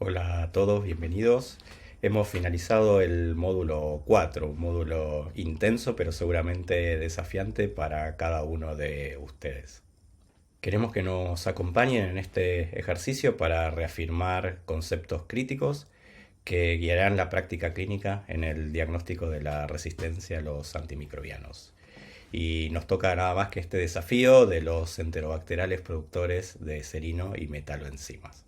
Hola a todos, bienvenidos. Hemos finalizado el módulo 4, un módulo intenso pero seguramente desafiante para cada uno de ustedes. Queremos que nos acompañen en este ejercicio para reafirmar conceptos críticos que guiarán la práctica clínica en el diagnóstico de la resistencia a los antimicrobianos. Y nos toca nada más que este desafío de los enterobacteriales productores de serino y metaloenzimas.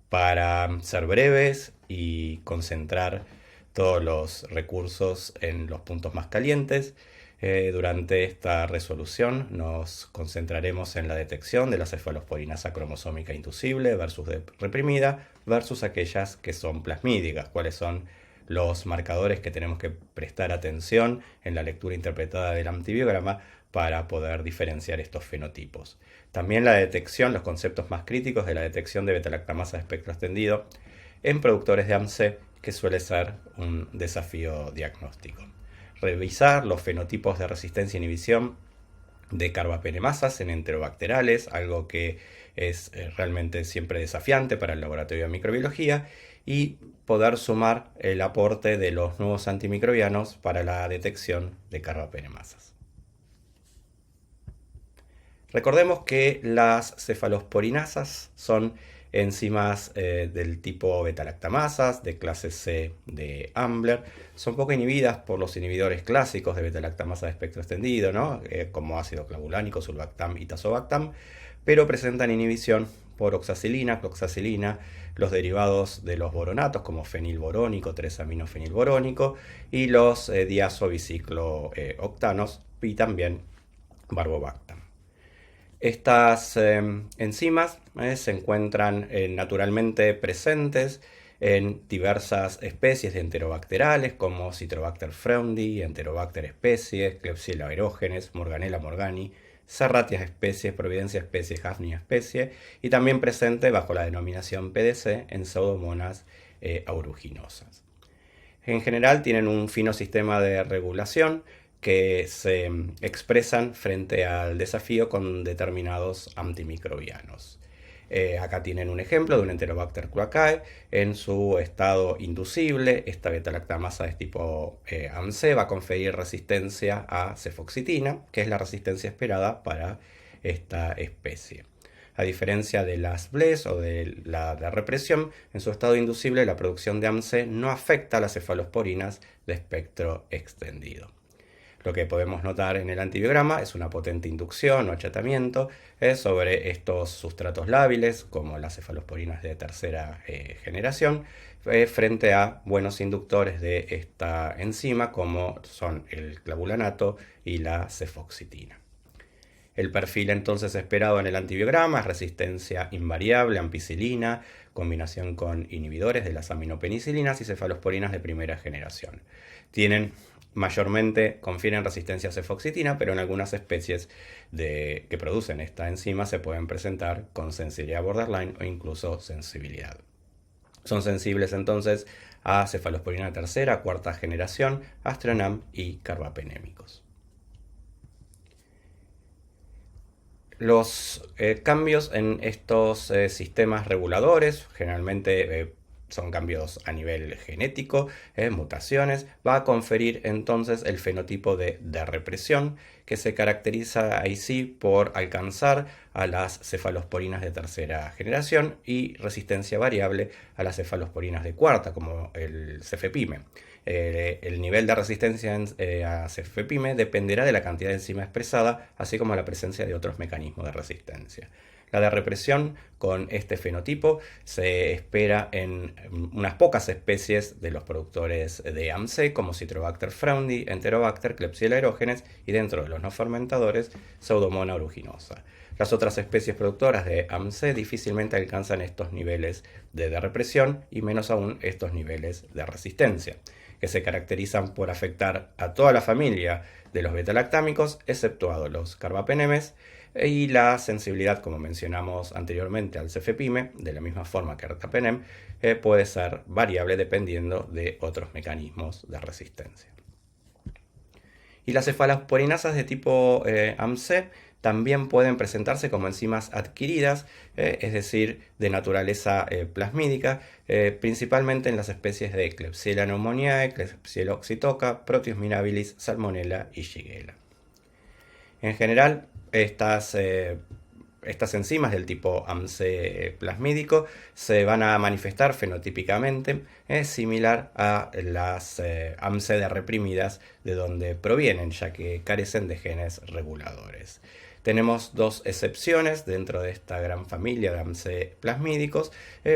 Para ser breves y concentrar todos los recursos en los puntos más calientes, durante esta resolución nos concentraremos en la detección de la cefalosporinasa cromosómica inducible versus reprimida versus aquellas que son plasmídicas, cuáles son los marcadores que tenemos que prestar atención en la lectura interpretada del antibiograma para poder diferenciar estos fenotipos. También la detección, los conceptos más críticos de la detección de beta-lactamasa de espectro extendido en productores de AMC, que suele ser un desafío diagnóstico. Revisar los fenotipos de resistencia e inhibición de carbapenemasas en enterobacterales, algo que es realmente siempre desafiante para el laboratorio de microbiología, y poder sumar el aporte de los nuevos antimicrobianos para la detección de carbapenemasas. Recordemos que las cefalosporinasas son enzimas del tipo beta-lactamasas, de clase C de Ambler. Son poco inhibidas por los inhibidores clásicos de beta-lactamasa de espectro extendido, ¿no? Como ácido clavulánico, sulbactam y tazobactam, pero presentan inhibición por oxacilina, cloxacilina, los derivados de los boronatos como fenilborónico, 3-aminofenilborónico y los diazobiciclooctanos y también barbobactam. Estas enzimas se encuentran naturalmente presentes en diversas especies de enterobacterales como Citrobacter fraundi, Enterobacter especies, Klebsiella aerogenes, Morganella morgani, Serratia especies, Providencia especies, Hafnia especie y también presente bajo la denominación PDC en Pseudomonas aeruginosas. En general tienen un fino sistema de regulación que se expresan frente al desafío con determinados antimicrobianos. Acá tienen un ejemplo de un Enterobacter cloacae en su estado inducible. Esta beta-lactamasa de tipo AMC va a conferir resistencia a cefoxitina, que es la resistencia esperada para esta especie. A diferencia de las BLES o de la represión, en su estado inducible la producción de AMC no afecta a las cefalosporinas de espectro extendido. Lo que podemos notar en el antibiograma es una potente inducción o achatamiento sobre estos sustratos lábiles, como las cefalosporinas de tercera generación, frente a buenos inductores de esta enzima, como son el clavulanato y la cefoxitina. El perfil entonces esperado en el antibiograma es resistencia invariable a ampicilina, combinación con inhibidores de las aminopenicilinas y cefalosporinas de primera generación. Mayormente confieren resistencia a cefoxitina, pero en algunas especies que producen esta enzima se pueden presentar con sensibilidad borderline o incluso sensibilidad. Son sensibles entonces a cefalosporina de tercera, cuarta generación, Astronam y carbapenémicos. Los cambios en estos sistemas reguladores, generalmente son cambios a nivel genético, mutaciones, va a conferir entonces el fenotipo de represión, que se caracteriza ahí sí por alcanzar a las cefalosporinas de tercera generación y resistencia variable a las cefalosporinas de cuarta, como el cefepime. El nivel de resistencia a cefepime dependerá de la cantidad de enzima expresada, así como la presencia de otros mecanismos de resistencia. La de represión con este fenotipo se espera en unas pocas especies de los productores de AMC, como Citrobacter fraundi, Enterobacter, Klebsiella aerogenes y dentro de los no fermentadores, Pseudomonas aeruginosa. Las otras especies productoras de AMC difícilmente alcanzan estos niveles de represión y menos aún estos niveles de resistencia, que se caracterizan por afectar a toda la familia de los beta-lactámicos, exceptuados los carbapenemes, y la sensibilidad, como mencionamos anteriormente, al cefepime, de la misma forma que al carbapenem, puede ser variable dependiendo de otros mecanismos de resistencia. Y las cefalosporinasas de tipo AMC también pueden presentarse como enzimas adquiridas, es decir, de naturaleza plasmídica, principalmente en las especies de Klebsiella pneumoniae, Klebsiella oxytoca, Proteus mirabilis, Salmonella y Shigella. En general, estas enzimas del tipo AMC plasmídico se van a manifestar fenotípicamente, similar a las AMCD reprimidas de donde provienen, ya que carecen de genes reguladores. Tenemos dos excepciones dentro de esta gran familia de AMC plasmídicos.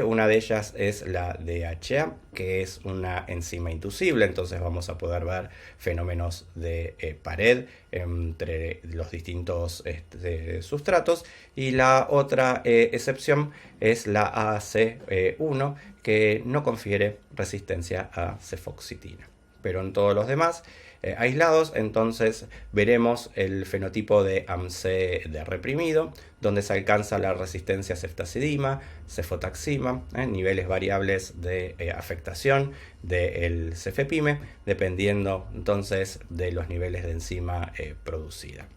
Una de ellas es la DHA, que es una enzima inducible, entonces vamos a poder ver fenómenos de pared entre los distintos sustratos. Y la otra excepción es la AAC1, que no confiere resistencia a cefoxitina. Pero en todos los demás aislados, entonces veremos el fenotipo de AMC de reprimido, donde se alcanza la resistencia a ceftazidima, cefotaxima, niveles variables de afectación del cefepime, dependiendo entonces de los niveles de enzima producida.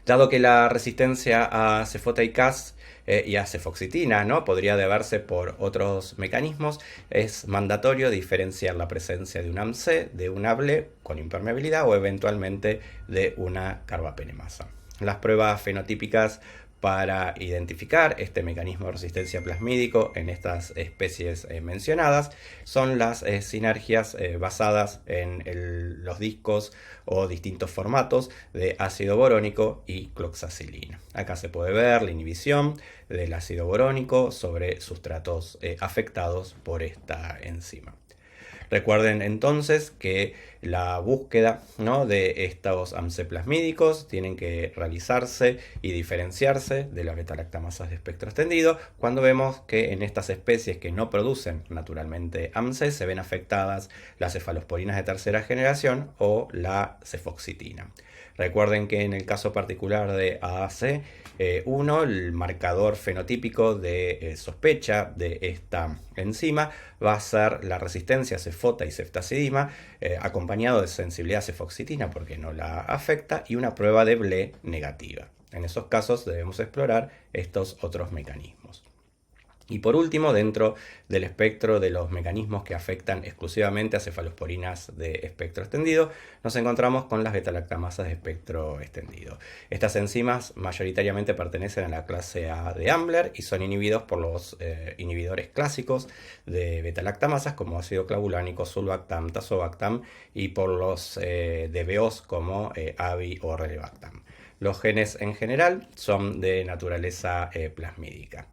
Dado que la resistencia a cefota y Cas y a cefoxitina podría deberse por otros mecanismos, es mandatorio diferenciar la presencia de un AMC de una BLE con impermeabilidad o eventualmente de una carbapenemasa. Las pruebas fenotípicas para identificar este mecanismo de resistencia plasmídico en estas especies mencionadas son las sinergias basadas en los discos o distintos formatos de ácido borónico y cloxacilina. Acá se puede ver la inhibición del ácido borónico sobre sustratos afectados por esta enzima. Recuerden entonces que la búsqueda de estos AMC plasmídicos tienen que realizarse y diferenciarse de las beta-lactamasas de espectro extendido cuando vemos que en estas especies que no producen naturalmente AMC se ven afectadas las cefalosporinas de tercera generación o la cefoxitina. Recuerden que en el caso particular de AAC1, el marcador fenotípico de sospecha de esta enzima va a ser la resistencia a cefota y ceftazidima, acompañado de sensibilidad a cefoxitina porque no la afecta, y una prueba de BLE negativa. En esos casos debemos explorar estos otros mecanismos. Y por último, dentro del espectro de los mecanismos que afectan exclusivamente a cefalosporinas de espectro extendido, nos encontramos con las beta-lactamasas de espectro extendido. Estas enzimas mayoritariamente pertenecen a la clase A de Ambler y son inhibidos por los inhibidores clásicos de beta-lactamasas como ácido clavulánico, sulbactam, tazobactam, y por los DBOs como ABI o relebactam. Los genes en general son de naturaleza plasmídica.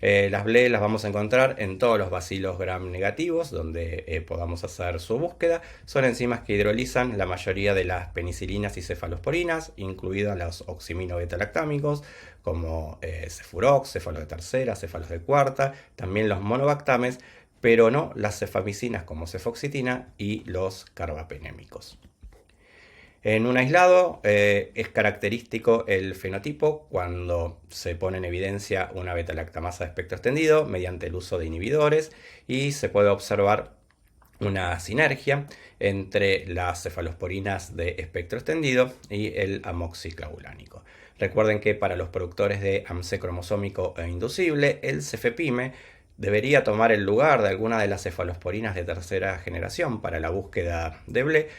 Las BLE las vamos a encontrar en todos los bacilos gram negativos donde podamos hacer su búsqueda. Son enzimas que hidrolizan la mayoría de las penicilinas y cefalosporinas, incluidas los oximino-beta-lactámicos como cefurox, céfalos de tercera, céfalos de cuarta, también los monobactames, pero no las cefamicinas como cefoxitina y los carbapenémicos. En un aislado es característico el fenotipo cuando se pone en evidencia una beta-lactamasa de espectro extendido mediante el uso de inhibidores y se puede observar una sinergia entre las cefalosporinas de espectro extendido y el amoxiclavulánico. Recuerden que para los productores de AMC cromosómico e inducible, el cefepime debería tomar el lugar de alguna de las cefalosporinas de tercera generación para la búsqueda de BLE,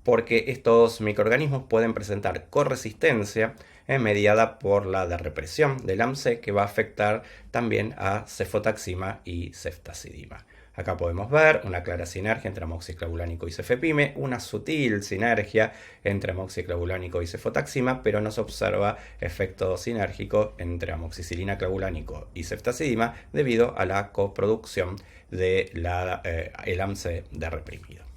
porque estos microorganismos pueden presentar corresistencia mediada por la de represión del AMC que va a afectar también a cefotaxima y ceftazidima. Acá podemos ver una clara sinergia entre amoxiclavulánico y cefepime, una sutil sinergia entre amoxiclavulánico y cefotaxima, pero no se observa efecto sinérgico entre amoxicilina clavulánico y ceftazidima debido a la coproducción de el AMC de reprimido.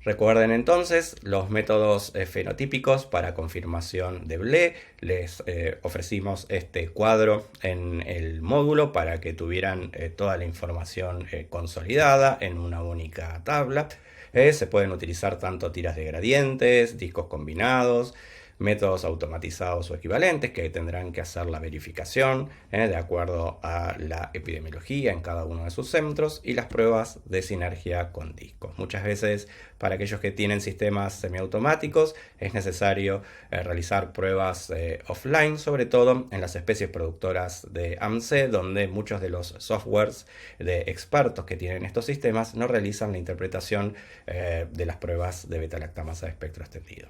Recuerden entonces los métodos fenotípicos para confirmación de BLE. Les ofrecimos este cuadro en el módulo para que tuvieran toda la información consolidada en una única tabla. Se pueden utilizar tanto tiras de gradientes, discos combinados, métodos automatizados o equivalentes que tendrán que hacer la verificación de acuerdo a la epidemiología en cada uno de sus centros, y las pruebas de sinergia con discos. Muchas veces para aquellos que tienen sistemas semiautomáticos es necesario realizar pruebas offline, sobre todo en las especies productoras de AMC, donde muchos de los softwares de expertos que tienen estos sistemas no realizan la interpretación de las pruebas de beta-lactamasa de espectro extendido.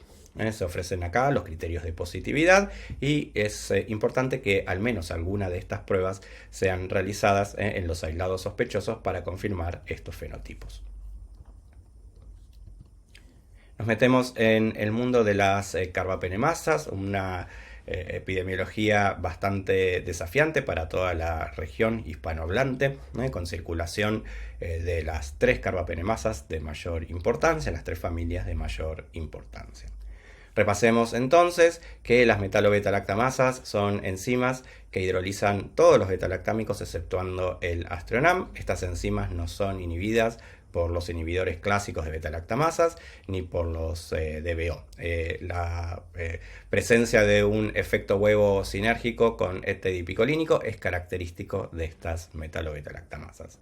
Se ofrecen acá los criterios de positividad, y es importante que al menos alguna de estas pruebas sean realizadas en los aislados sospechosos para confirmar estos fenotipos. Nos metemos en el mundo de las carbapenemasas, una epidemiología bastante desafiante para toda la región hispanohablante, con circulación de las 3 carbapenemasas de mayor importancia, las 3 familias de mayor importancia. Repasemos entonces que las metalobeta-lactamasas son enzimas que hidrolizan todos los betalactámicos exceptuando el astronam. Estas enzimas no son inhibidas por los inhibidores clásicos de beta-lactamasas ni por los DBO. La presencia de un efecto huevo sinérgico con este dipicolínico es característico de estas metalobeta-lactamasas.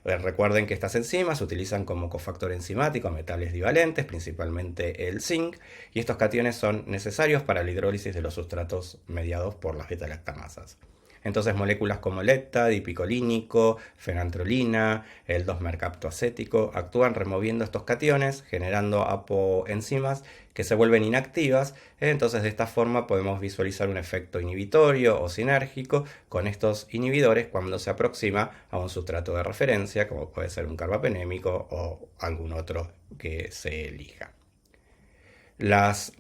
Recuerden que estas enzimas se utilizan como cofactor enzimático a metales divalentes, principalmente el zinc, y estos cationes son necesarios para la hidrólisis de los sustratos mediados por las beta-lactamasas. Entonces moléculas como lepta, dipicolínico, fenantrolina, el 2-mercaptoacético actúan removiendo estos cationes, generando apoenzimas que se vuelven inactivas. Entonces de esta forma podemos visualizar un efecto inhibitorio o sinérgico con estos inhibidores cuando se aproxima a un sustrato de referencia, como puede ser un carbapenémico o algún otro que se elija. Las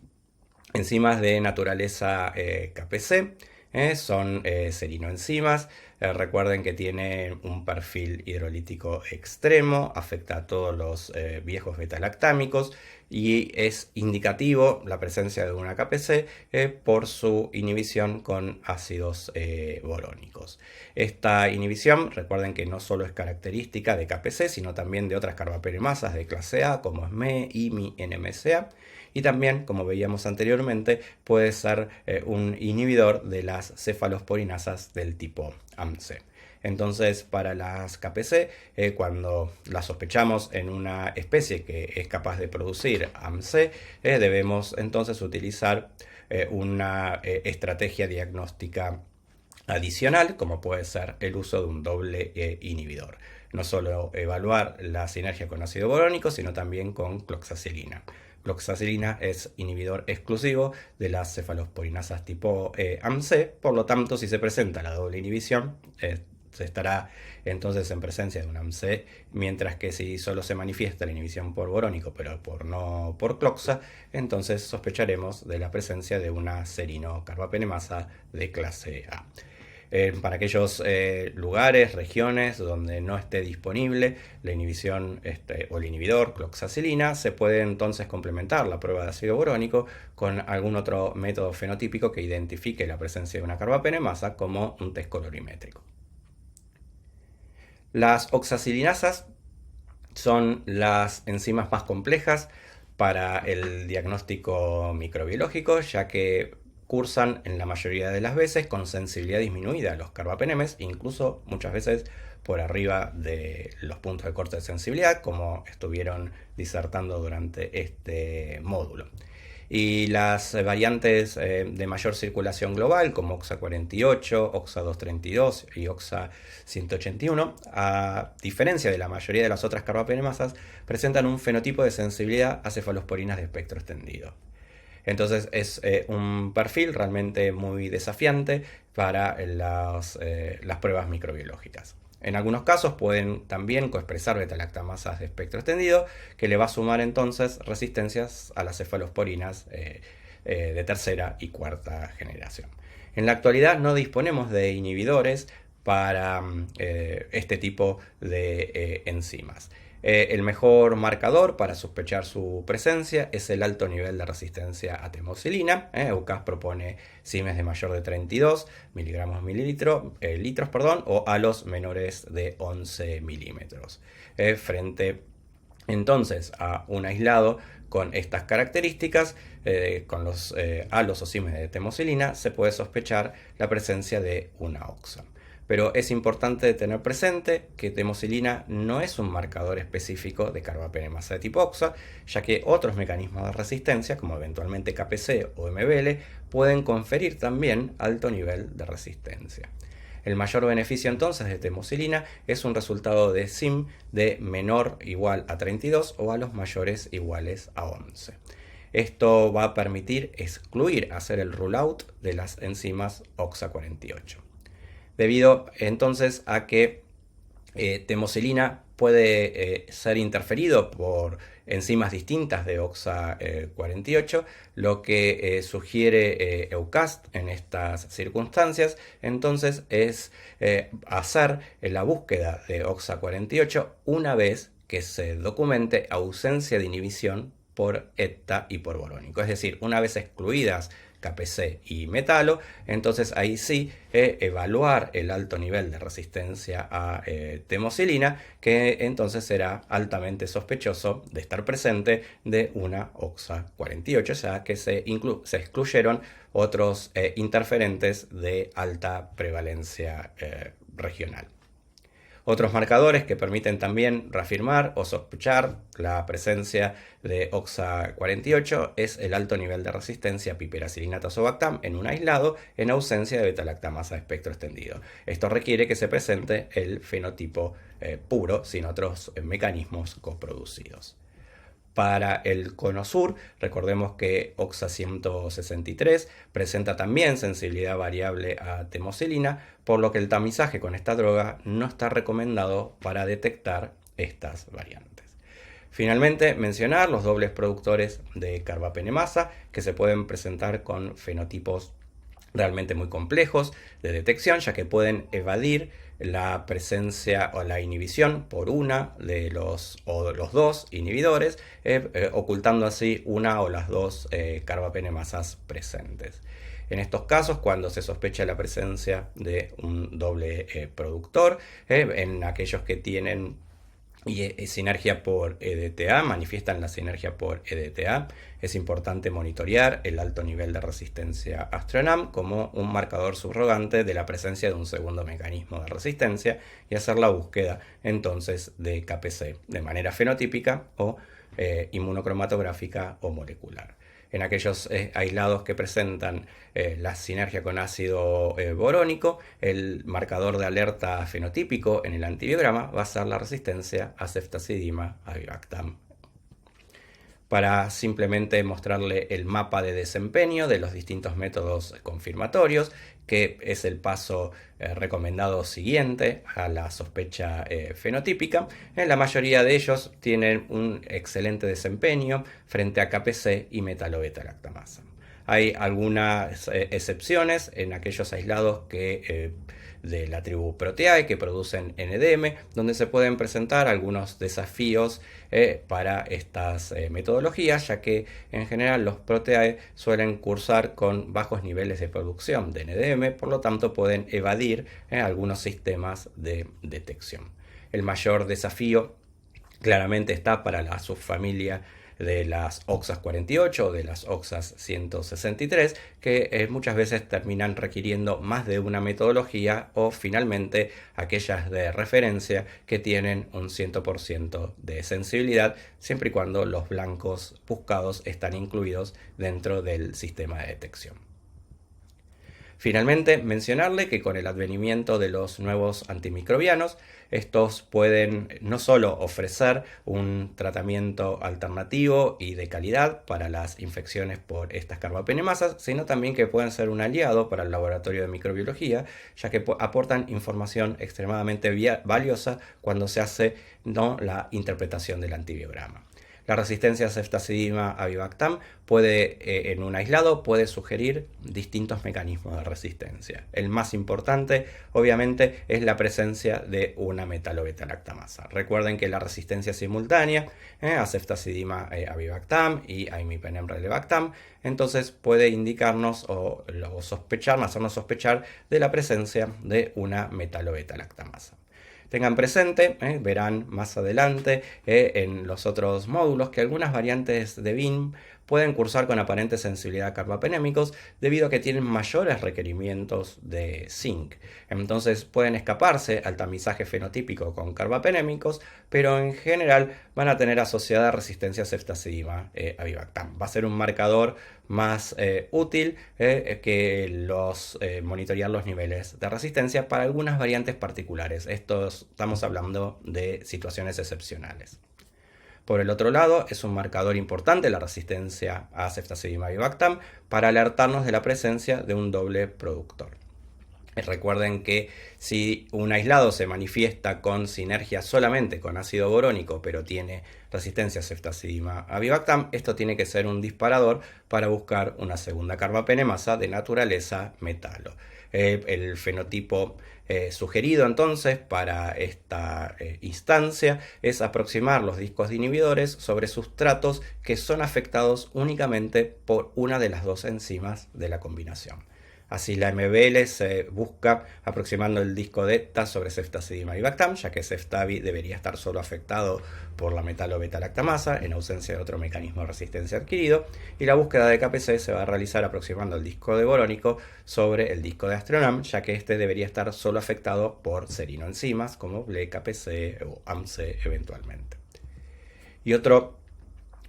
enzimas de naturaleza KPC son serinoenzimas. Recuerden que tienen un perfil hidrolítico extremo, afecta a todos los viejos betalactámicos, y es indicativo la presencia de una KPC por su inhibición con ácidos borónicos. Esta inhibición, recuerden que no solo es característica de KPC, sino también de otras carbapenemasas de clase A como SME, IMI, NMCA, y también, como veíamos anteriormente, puede ser un inhibidor de las cefalosporinasas del tipo AMC. Entonces, para las KPC, cuando las sospechamos en una especie que es capaz de producir AMC, debemos entonces utilizar una estrategia diagnóstica adicional, como puede ser el uso de un doble inhibidor. No solo evaluar la sinergia con ácido borónico, sino también con cloxacilina. Cloxacilina es inhibidor exclusivo de las cefalosporinasas tipo AMC, por lo tanto, si se presenta la doble inhibición, se estará entonces en presencia de un AMC, mientras que si solo se manifiesta la inhibición por borónico, pero no por cloxa, entonces sospecharemos de la presencia de una serino-carbapenemasa de clase A. Para aquellos lugares, regiones donde no esté disponible la inhibición o el inhibidor cloxacilina, se puede entonces complementar la prueba de ácido borónico con algún otro método fenotípico que identifique la presencia de una carbapenemasa, como un test colorimétrico. Las oxacilinasas son las enzimas más complejas para el diagnóstico microbiológico, ya que cursan en la mayoría de las veces con sensibilidad disminuida a los carbapenemes, incluso muchas veces por arriba de los puntos de corte de sensibilidad, como estuvieron disertando durante este módulo. Y las variantes de mayor circulación global, como OXA48, OXA232 y OXA181, a diferencia de la mayoría de las otras carbapenemasas, presentan un fenotipo de sensibilidad a cefalosporinas de espectro extendido. Entonces es un perfil realmente muy desafiante para las pruebas microbiológicas. En algunos casos pueden también coexpresar beta-lactamasas de espectro extendido, que le va a sumar entonces resistencias a las cefalosporinas de tercera y cuarta generación. En la actualidad no disponemos de inhibidores para este tipo de enzimas. El mejor marcador para sospechar su presencia es el alto nivel de resistencia a temoxilina. EUCAS propone CIMES de mayor de 32 miligramos litros, o a los menores de 11 milímetros, frente Entonces, a un aislado con estas características, con los alosocimes de temosilina, se puede sospechar la presencia de una OXA. Pero es importante tener presente que temosilina no es un marcador específico de carbapenemasa de tipo OXA, ya que otros mecanismos de resistencia, como eventualmente KPC o MBL, pueden conferir también alto nivel de resistencia. El mayor beneficio entonces de temosilina es un resultado de SIM de menor igual a 32 o a los mayores iguales a 11. Esto va a permitir excluir, hacer el rule out de las enzimas OXA48. Debido entonces a que temosilina puede ser interferido por enzimas distintas de OXA48, lo que sugiere EUCAST en estas circunstancias, entonces es hacer la búsqueda de OXA48 una vez que se documente ausencia de inhibición por ETA y por borónico. Es decir, una vez excluidas KPC y metalo, entonces ahí sí evaluar el alto nivel de resistencia a temosilina, que entonces será altamente sospechoso de estar presente de una OXA48, ya que se excluyeron otros interferentes de alta prevalencia regional. Otros marcadores que permiten también reafirmar o sospechar la presencia de OXA48 es el alto nivel de resistencia a piperacilina tazobactam en un aislado en ausencia de beta-lactamasa de espectro extendido. Esto requiere que se presente el fenotipo puro sin otros mecanismos coproducidos. Para el cono sur, recordemos que OXA 163 presenta también sensibilidad variable a temosilina, por lo que el tamizaje con esta droga no está recomendado para detectar estas variantes. Finalmente, mencionar los dobles productores de carbapenemasa que se pueden presentar con fenotipos realmente muy complejos de detección, ya que pueden evadir la presencia o la inhibición por una de los dos inhibidores, ocultando así una o las dos carbapenemasas presentes. En estos casos, cuando se sospecha la presencia de un doble productor, en aquellos que tienen sinergia por EDTA, manifiestan la sinergia por EDTA. Es importante monitorear el alto nivel de resistencia a Astronam como un marcador subrogante de la presencia de un segundo mecanismo de resistencia y hacer la búsqueda entonces de KPC de manera fenotípica o inmunocromatográfica o molecular. En aquellos aislados que presentan la sinergia con ácido borónico, el marcador de alerta fenotípico en el antibiograma va a ser la resistencia a ceftazidima avibactam. Para simplemente mostrarle el mapa de desempeño de los distintos métodos confirmatorios, que es el paso recomendado siguiente a la sospecha fenotípica. La mayoría de ellos tienen un excelente desempeño frente a KPC y metalobeta-lactamasa. Hay algunas excepciones en aquellos aislados que de la tribu Proteae que producen NDM, donde se pueden presentar algunos desafíos para estas metodologías, ya que en general los Proteae suelen cursar con bajos niveles de producción de NDM, por lo tanto pueden evadir algunos sistemas de detección. El mayor desafío claramente está para la subfamilia de las OXAS 48 o de las OXAS 163, que muchas veces terminan requiriendo más de una metodología, o finalmente aquellas de referencia que tienen un 100% de sensibilidad, siempre y cuando los blancos buscados están incluidos dentro del sistema de detección. Finalmente, mencionarle que con el advenimiento de los nuevos antimicrobianos, estos pueden no solo ofrecer un tratamiento alternativo y de calidad para las infecciones por estas carbapenemasas, sino también que pueden ser un aliado para el laboratorio de microbiología, ya que aportan información extremadamente valiosa cuando se hace la interpretación del antibiograma. La resistencia a ceftazidima avibactam puede, en un aislado, puede sugerir distintos mecanismos de resistencia. El más importante, obviamente, es la presencia de una metalobeta-lactamasa. Recuerden que la resistencia simultánea a ceftazidima avibactam y a imipenem-relebactam, entonces puede indicarnos o sospechar, hacernos sospechar de la presencia de una metalobeta-lactamasa. Tengan presente, verán más adelante en los otros módulos que algunas variantes de BIM pueden cursar con aparente sensibilidad a carbapenémicos debido a que tienen mayores requerimientos de zinc. Entonces pueden escaparse al tamizaje fenotípico con carbapenémicos, pero en general van a tener asociada resistencia a ceftazidima avibactam. Va a ser un marcador más útil que monitorear los niveles de resistencia para algunas variantes particulares. Estamos hablando de situaciones excepcionales. Por el otro lado, es un marcador importante la resistencia a ceftazidima avibactam para alertarnos de la presencia de un doble productor. Recuerden que si un aislado se manifiesta con sinergia solamente con ácido borónico, pero tiene resistencia a ceftazidima avibactam, esto tiene que ser un disparador para buscar una segunda carbapenemasa de naturaleza metalo. El fenotipo sugerido entonces para esta instancia es aproximar los discos de inhibidores sobre sustratos que son afectados únicamente por una de las dos enzimas de la combinación. Así la MBL se busca aproximando el disco de ETA sobre ceftazidima avibactam, ya que ceftavi debería estar solo afectado por la metalo-beta-lactamasa en ausencia de otro mecanismo de resistencia adquirido, y la búsqueda de KPC se va a realizar aproximando el disco de borónico sobre el disco de Astronam, ya que este debería estar solo afectado por serinoenzimas como BLE-KPC o AMC eventualmente. Y otro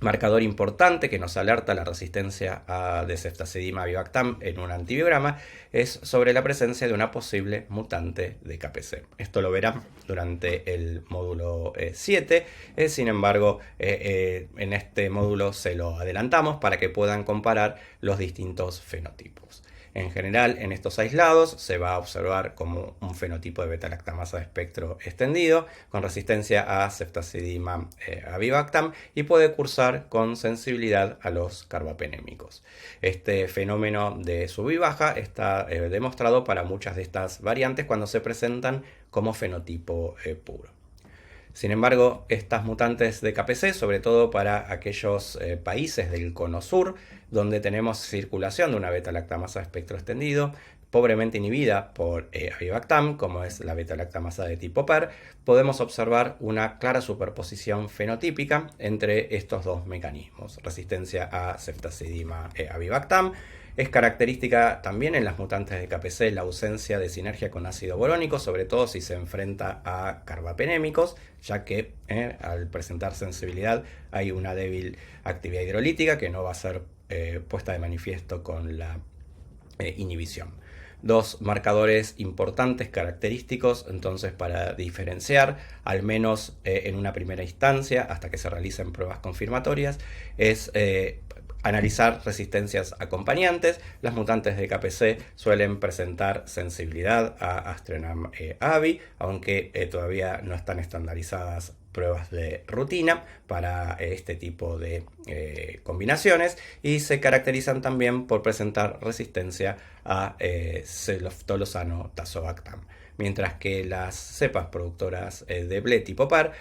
marcador importante que nos alerta la resistencia de ceftazidima avibactam en un antibiograma es sobre la presencia de una posible mutante de KPC. Esto lo verán durante el módulo 7, sin embargo en este módulo se lo adelantamos para que puedan comparar los distintos fenotipos. En general, en estos aislados se va a observar como un fenotipo de beta-lactamasa de espectro extendido con resistencia a ceftazidima avibactam y puede cursar con sensibilidad a los carbapenémicos. Este fenómeno de sub y baja está demostrado para muchas de estas variantes cuando se presentan como fenotipo puro. Sin embargo, estas mutantes de KPC, sobre todo para aquellos países del cono sur, donde tenemos circulación de una beta-lactamasa de espectro extendido, pobremente inhibida por avibactam, como es la beta-lactamasa de tipo PER, podemos observar una clara superposición fenotípica entre estos dos mecanismos. Resistencia a ceftazidima avibactam. Es característica también en las mutantes de KPC la ausencia de sinergia con ácido borónico, sobre todo si se enfrenta a carbapenémicos, ya que al presentar sensibilidad hay una débil actividad hidrolítica que no va a ser puesta de manifiesto con la inhibición. Dos marcadores importantes, característicos, entonces para diferenciar, al menos en una primera instancia, hasta que se realicen pruebas confirmatorias, es analizar resistencias acompañantes. Las mutantes de KPC suelen presentar sensibilidad a Astronam AVI, aunque todavía no están estandarizadas pruebas de rutina para este tipo de combinaciones, y se caracterizan también por presentar resistencia a celoftolosano tazobactam. Mientras que las cepas productoras de BLE tipo PAR,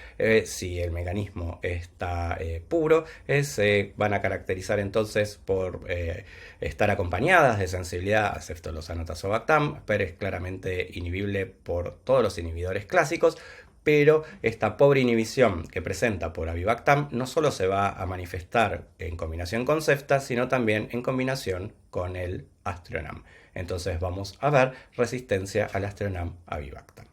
si el mecanismo está puro, se van a caracterizar entonces por estar acompañadas de sensibilidad a ceftolosano tazobactam. PER es claramente inhibible por todos los inhibidores clásicos, pero esta pobre inhibición que presenta por avibactam no solo se va a manifestar en combinación con cefta, sino también en combinación con el Astronam. Entonces vamos a ver resistencia al Astronam avibactam.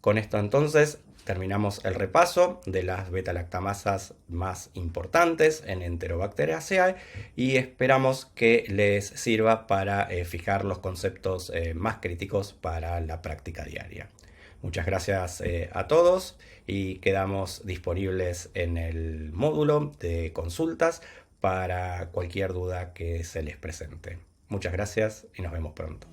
Con esto entonces terminamos el repaso de las beta-lactamasas más importantes en Enterobacteriaceae y esperamos que les sirva para fijar los conceptos más críticos para la práctica diaria. Muchas gracias a todos y quedamos disponibles en el módulo de consultas para cualquier duda que se les presente. Muchas gracias y nos vemos pronto.